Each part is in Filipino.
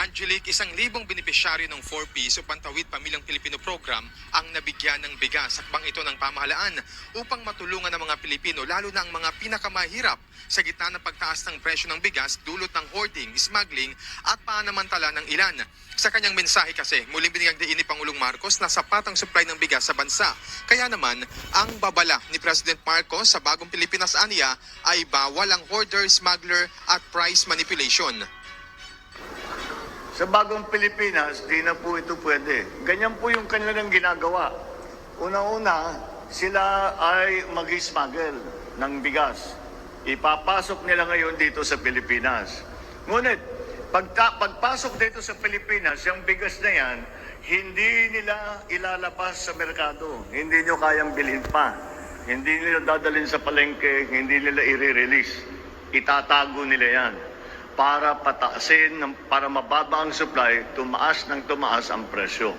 Angelic, 1,000 benepisyaryo ng 4Ps o Pantawid Pamilyang Pilipino Program ang nabigyan ng bigas. Sakbang ito ng pamahalaan upang matulungan ang mga Pilipino, lalo na ang mga pinakamahirap sa gitna ng pagtaas ng presyo ng bigas, dulot ng hoarding, smuggling at panamantala ng ilan. Sa kanyang mensahe kasi, muling binigyang diin ni Pangulong Marcos na sapat ang supply ng bigas sa bansa. Kaya naman, ang babala ni President Marcos sa bagong Pilipinas aniya ay bawal ang hoarder, smuggler at price manipulation. Sa bagong Pilipinas, di na po ito pwede. Ganyan po yung kanilang ginagawa. Una-una, sila ay mag-smuggle ng bigas. Ipapasok nila ngayon dito sa Pilipinas. Ngunit, pagpasok dito sa Pilipinas, yung bigas na yan, hindi nila ilalabas sa merkado. Hindi nyo kayang bilhin pa. Hindi nila dadalhin sa palengke, hindi nila i-release. Itatago nila yan para pataasin, para mababa ang supply, tumaas ang presyo.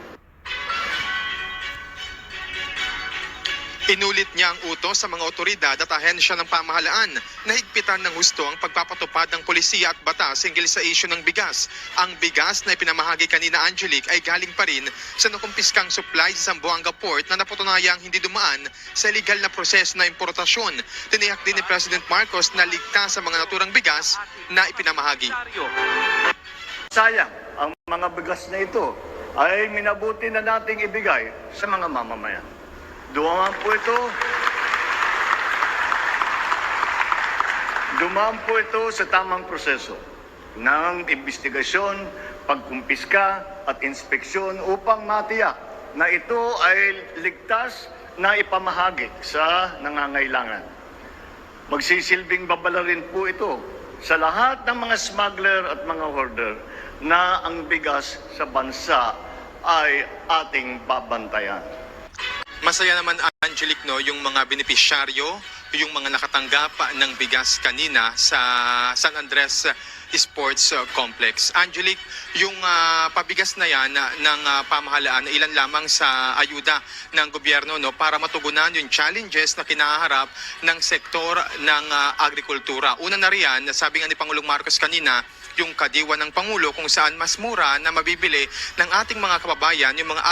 Inulit niya ang utos sa mga otoridad at ahensya ng pamahalaan na higpitan ng husto ang pagpapatupad ng polisiya at batas hinggil sa isyu ng bigas. Ang bigas na ipinamahagi kanina, Angelic, ay galing pa rin sa nakumpiskang supply sa Zamboanga Port na napatunayang hindi dumaan sa legal na proseso na importasyon. Tiniyak din ni President Marcos na ligtas sa mga naturang bigas na ipinamahagi. Sayang, ang mga bigas na ito ay minabuti na nating ibigay sa mga mamamayan. Dumaan po ito sa tamang proseso ng investigasyon, pagkumpiska at inspeksyon upang matiyak na ito ay ligtas na ipamahagi sa nangangailangan. Magsisilbing babala rin po ito sa lahat ng mga smuggler at mga hoarder na ang bigas sa bansa ay ating babantayan. Masaya naman, Angelic, no, yung mga benepisyaryo, yung mga nakatanggap ng bigas kanina sa San Andres Sports Complex. Angelic, yung pabigas na yan ng pamahalaan, ilan lamang sa ayuda ng gobyerno, no, para matugunan yung challenges na kinaharap ng sektor ng agrikultura. Una na riyan, sabi nga ni Pangulong Marcos kanina, yung kadiwa ng Pangulo kung saan mas mura na mabibili ng ating mga kababayan yung mga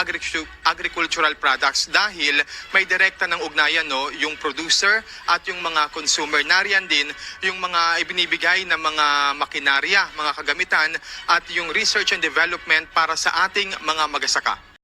agricultural products dahil may direkta ng ugnayan, no, yung producer at yung mga consumer. Nariyan din yung mga ibinibigay na mga makinarya, mga kagamitan at yung research and development para sa ating mga magsasaka.